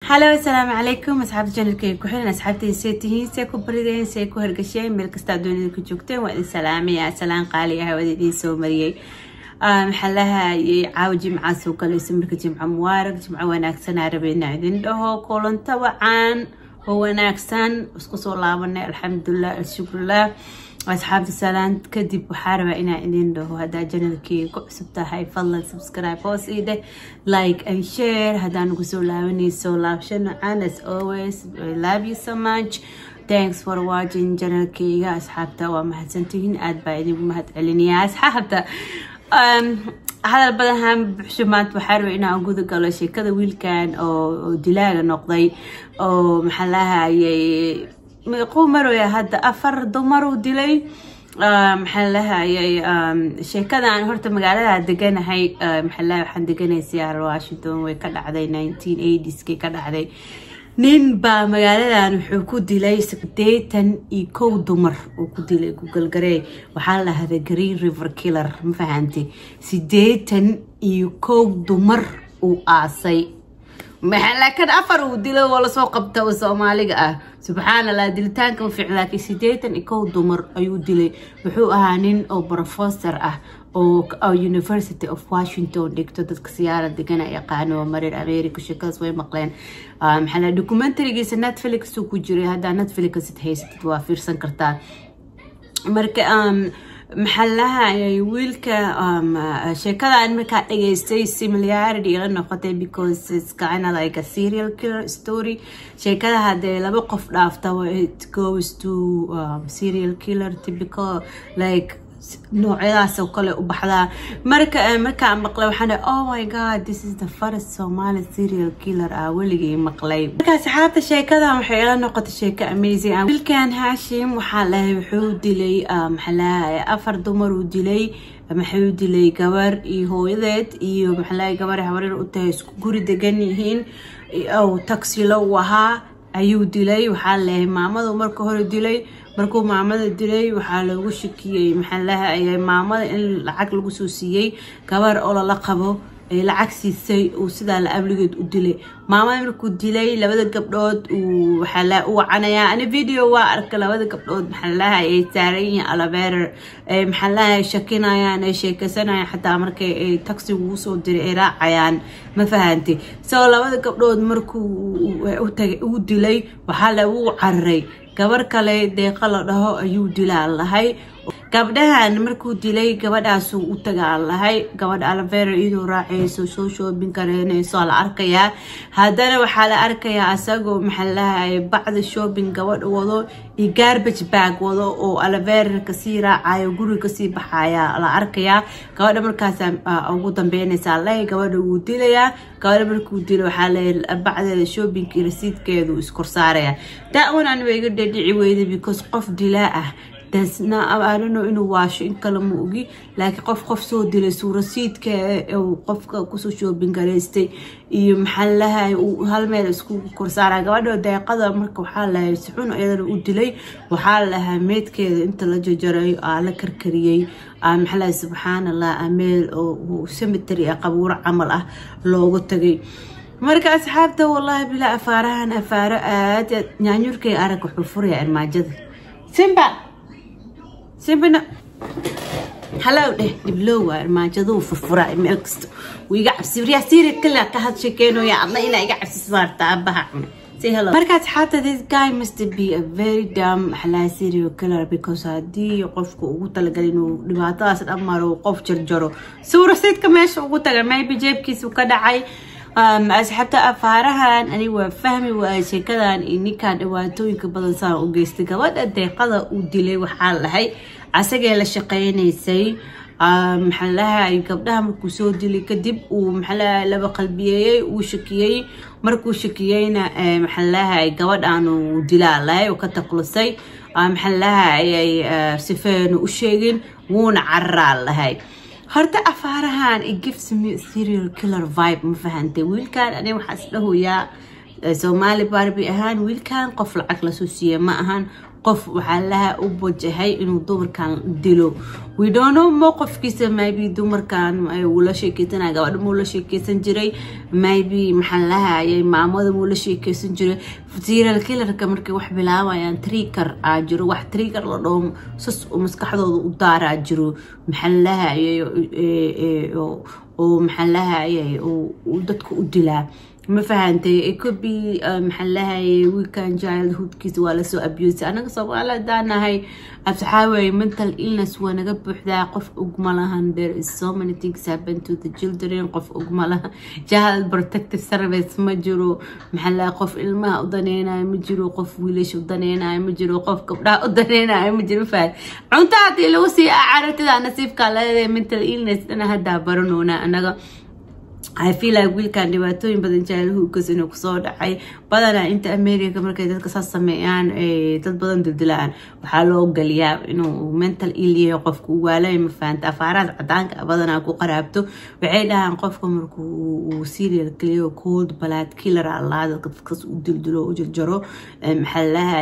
هلا والسلام عليكم أصحاب الجنة كيف كحنا أصحابتي سيتهين سيكو بريدين سيكو هرقشين ملك استعدوني كجوكتين وإن سلامي يا سلام قاليها ودي سو مريي محلها يعاوجي مع سوق الاسم مركز جمعة موارق جمعة وناكسن عربينا عدين دهو كولن طبعا هو ناكسن اسقصوا الله ونا الحمد لله الشكر لله أصحاب السلام كدب وحاربة إنا إنين دهو هذا جنة كي كعسبتا هاي فضلا سبسكرايب بوس إيده لايك and share هذا نقصوا لاوني so love شنو as always I love you so much thanks for watching جنة كي يا أصحابتا ومحسنتين أد بايدي ومهد عليني يا أصحابتا هذا البدن بحشمات وحاربة إنا أقول قالوا شيء كذا ويل كان أو دلالة نقضي أو محلها يقوم مروا يا هذا أفر دمروا دلي محلها شيء كذا أنا هرت مقالة دقنا هاي محلها وحن دقنا سيارة واشنطن وكذا عدي 1980s كي كذا عدي نين با مقالة أنا حكود دلي سكتيتن يكو دمر وكود دلي جوجل جري وحالة هذا جرين ريفر كيلر ما فهمتي سديتن يكو دمر وعصي محلا كان أفر ودلو ولا سوق قبته وسومالي سبحان الله دلتان كم فعلاك سيديتن إكو دمر أيو دلي وحو أهانين أو بروفيسور أو University of Washington دكتور سيارة دقنا يقانو مرير أمريكا شكاس وين مقلين محلا دوكومنتري جيس نتفليكس وكجري هذا نتفليكس تهيس تتوافر سنكرتان مركا محلها ويلك شكل عن مكان يستوي similarity لأنه قتل because it's kind of like a serial killer story شكل هذا لما قف لافته it goes to serial killer typical like نوع وكله وبحلا مركا عم مقلي وحنا oh my god this is the first Somali serial killer أولي مقلي مركا سحابة شيء كذا وحيلا نقطة شيء amazing كان هاشم وحاله وحود دلي محلا أفر دمر ودلي محود دلي جبر هو ذات محلا جبر حواري وتهس جوري دجنيهين أو تاكسي لوها أيو دلي وحاله معمد ومركو هو دلي markuu maamada dilay waxa lagu shakiyay maxallaha ay maamada in lacag lagu soo siiyay gabar oo la qabo ay lacag siisay oo sida la abligeed u dilay maamada markuu dilay labada gabdhood uu waxa la u canaya ana video waa arkay labada gabdhood maxallaha ay saarayeen alabeer ay maxallaha shakinayaan ay sheekaysanayaan xataa markay ay taxi ugu soo diray ay raacayaan ma fahanti soo labada gabdhood markuu u dilay waxa la u cararay gabar kale deeqa la dhaho ayuu dilaa lahay gabdhahan markuu dilay gabadhaas uu tagaa lahay gabadha Alvera inuu raacayso soo shopping kareynayso la arkaya hadana waxa la arkaya asagoo maxallaha bacda shopping gabadh wado iyo garbage bag wado oo Alvera ka sii raacayo guriga ka sii baxaya la arkaya gabadha markaas ugu dambeynaysa lahay gabadha uu dilaya gabadha markuu dilo waxa la bacda shopping receiptkeedu iskor saaraya daawan aan weeyga dhici weeyday because qof dilaa ah that's not I don't know inuu waasho in kala muugi laakiin qof soo dilay suurasiidka oo qofka ku soo shopping gareystay iyo maxallaha uu hal meel isku korsaaray gabadha deeqada marka waxa la suxun ayada u dilay waxa la hameedkeeda inta la jajaray la karkariyay maxallaha subhanallah ameel oo cemetery qabuur amal ah loogu tagay marka asxaabta wallahi bila afaarahan afaara aad nyaanyurkay arag wuxuu furay armaajada سيبنا حلاو ده دبلوه armaajadu furfuray meel kasto wiiga cabsi riyaasiir kala ka had sheekeenoo ya Allah ina iga cabsi saarta abaha say hello markaas xataa this guy must be a very dumb hala serial killer because hadii qofku ugu talagalay inuu dhibaatadaas dhamaro qof jarjaro suurasiidka meesha ugu taga maybe jeebkiisu ka dhacay أصحابتا أفارها أنا وفهمي وشكلًا إني كان واتوينك بدل صار وجيست جواد الدقيقة ودلي وحال هاي عساجل الشقين يسي محلها يقبلها مركوسو دلي كدب ومحلها لبا قلبية وشكية مركو شكيين محلها جواد أنا ودلا لا وكتقلصي محلها سفن وشيجين ونعرّال هاي هرتا أفارهان it gives me a serial killer vibe ما فهمتي ويل كان أنا وحس له يا Somali Barbie أهان ويل كان قفل عقل سوسية ما أهان قف وحلها أبوجهاي إنه دمر كان دلو we don't know موقف كيسة maybe دمر كان ولا شيء كيسنا قاعد ولا شيء كيسن جري maybe محلها يعني معمود ولا شيء كيسن جري فتير الكيلر كمركي وح بلاوا يعني تريكر أجرو وح تريكر لهم سس ومسكحة ودار أجرو محلها ومحلها ودتك ودلا ما فهمتي it could be محلها we can childhood kids ولا سو abuse أنا قصب على دانا هاي أبتحاول mental illness وأنا قبل حدا قف أجملها there is so many things happen to the children قف أجملها جهل protective service مجرو محلها قف الماء ودنينا مجرو قف ويلش ودنينا مجرو قف كبرى ودنينا مجرو فات عنتاتي لو سي عرفت أنا سيف كلا mental illness أنا هدا برنونا أنا I feel like wiilkan dhibaatooyin badan childhoodkaas inuu kusoo dhacay badanaa inta America markay dadka saas sameeyaan dad badan dildilaan waxaa loo galiyaa inuu mental illness qofku waalay ma faanta afaaraad cadaanka badanaa ku qaraabto waxay dhahaan qofka markuu serial killer cold blood killer Allah dadkaas u dildilo oo jarjaro maxallaha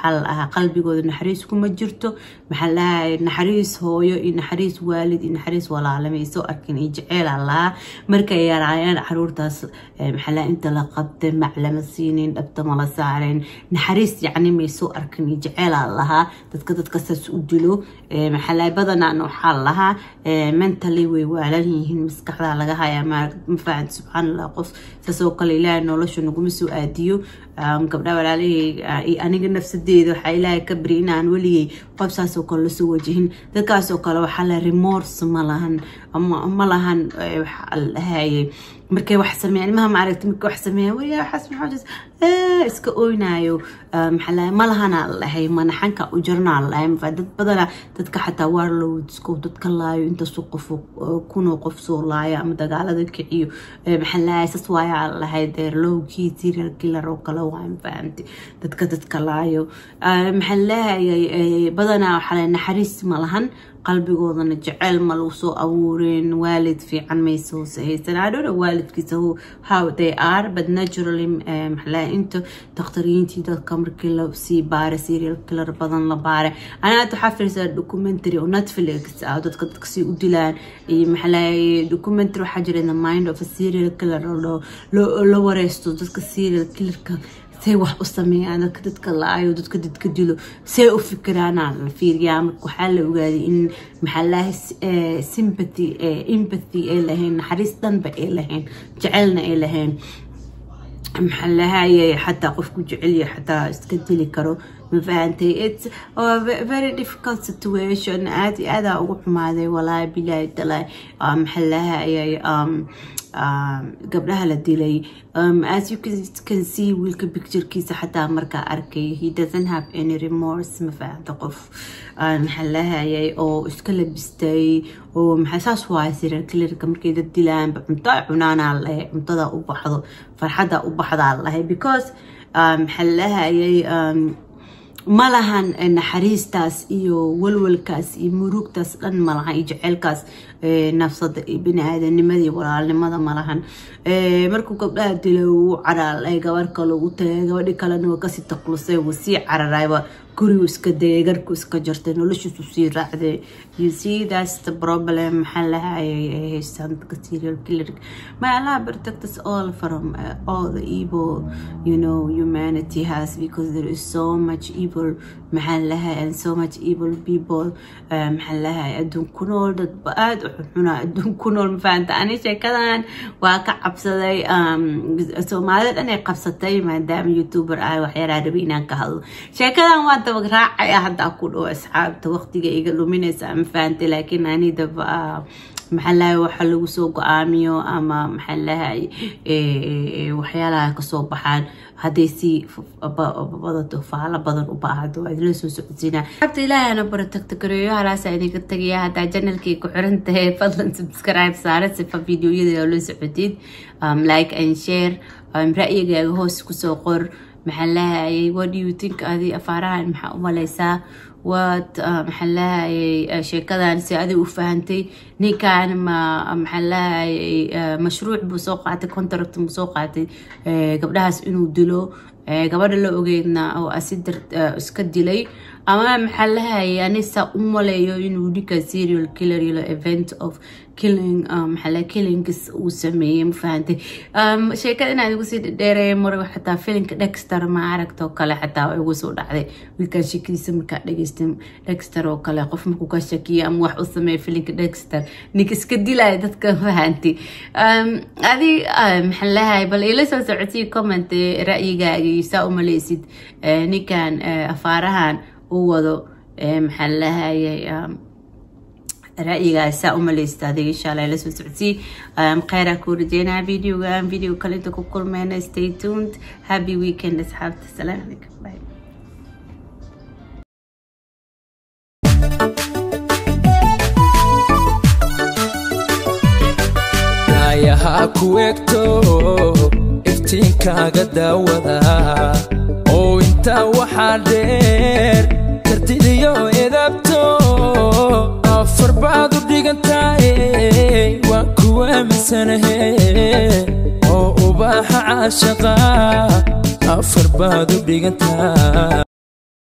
xal ah qalbigooda naxariis kuma jirto maxallaha naxariis hooyo iyo naxariis waalid iyo naxariis walaalmayso arkin jecel Allah markay yarayaan caruurtaas maxalla inta la qabtay maclama siinin dhabta mala saareen naxariis yacni meesoo arkin jecel laha dadka saas u dilo maxalla badanaa waxa laha mentally way waalan yihiin maskaxda laga hayaa ma fahant subhanallah qof saasoo kale ilaahay nolosha nagu soo aadiyo gabdha walaalay aniga nafsadeedu waxa ilaahay ka bari inaan waligay qof saasoo kale la soo wajihin dadkaasoo kale waxa la remorse ma lahan waxa markay wax sameeyaan ma aragtay markay wax sameeyaan way xasbi xajis iska ooynaayo maxalla ma lahana lahay manaxanka u jarnaa lahay dad badana dadka xataa warlordsku dadka laayo inta suqof kuno qof soo laaya ama dagaalada kiciyo maxalla asas waaya lahay deer low key serial killer oo kala waan fahamti dadka laayo maxalla badana waxa naxariis ma lahan qalbigoodana jecel ma lagu soo abuureen waalid fiican may soo saaysan I don't know waalidkiisa how they are but naturally maxalla inta taqtariintii dadka markii la sii baare serial killer badan la baare ana aad xafirsa documentary oo Netflix dadka sii u dilaan iyo maxalla documentary waxa jira in the mind of a serial killer loo wareysto dadka serial killerka say wax u sameeyaan dadka laayo dadka dilo say u fikiraan fiiriyaan waxa la ogaaday in maxallaha sympathy empathy ay lahayn naxariis dhanba ay lahayn jecelna ay lahayn محلها حتى قفكو جعلي حتى استكدلي كرو مفانتي it's a very difficult situation هذا أقول ماذا ولا بلا دلا محلها قبلها لديلي as you can see ويلك picture كيسة حتى مركا أركي he doesn't have any remorse مفانت قف محلها أو إسكال بستي ومحساس وايسير كلير كمركي دلان بمتاع عنانا على متضى وبحض فرحدا وبحض على because محلها ما لهن نحريستاس إيو والولكاس مروكتاس لن ما لهن يجعلكاس نفسد بني آدم نمدي ولا لماذا ما لهن مركو قبلها دلو على قوارك لو تجاودي كلا نوكاسي تقلصي وسي على رايبا كوريوس كده جركوس كجرتين ولا شو تصير راعدة you see that's the problem محلها هي سانت كثير كلر ما لا protect us all from all the evil you know humanity has because there is so much evil محلها and so much evil people محلها أدون كنول بقاد وحنا أدون كنول مفانت أنا شيء كذا واقع بصدي سو ما أنا قبصتي ما دام يوتيوبر وحير عربينا كهذا شيء كذا ما تبغى يا حد أقول أصحاب توقتي يقولوا من اسم فانت لكن أنا دب محلها وحلو سوق آميو أما محلها وحيالها كسوق بحال هديسي بدأت فعلا بدر وبعد وأدرسوا سعودينا حبت إلهي أنا برتكتكريو على سعيدي كنت جيها هدا جنل كي كحرنته فضلا سبسكرايب صارت في فيديو يدي سعوديد لايك and share رأيك هوس كسوقر محلها what do you think هذه أفعالها محاومة ليسا محلها شركة سيادي وفهمتي نيكان ما محلها مشروع بسوقاتي كونتراكت بسوقاتي قبلها إنه دلو قبل اللي أوجينا أو أسيدر اسكدي لي أما محلها يعني سأمولي إنه ديك سيريال كيلر يلا event of killing محلها killings وسميه مفهمتي شركة أنا أقول سيد ديري مرة حتى فيلينك ديكستر ما عرفت وكلا حتى ويقول عليه وكان شكل اسم كديكستم ديكستر وكلا قف مكوكا شكية أم واحد أسميه فيلينك ديكستر نيك اسكدي لا تذكر فهمتي هذه محلها بل إلى سأعطي كومنت رأيي يساو مليسيد نيكان أفارهان ووضو محلها رأيي ساو مليسيد هذه إن شاء الله إلى سأعطي خير أكون رجينا فيديو كلتكم كل ما stay tuned happy weekend أصحاب السلام عليكم باي يا كويكتو افتينكاغا داودا او انت وحادير ترتيديو ادابتو افر بعضو ديغنتاي وانكوا مسنهي او باح عاشقا افر بعضو ديغنتاي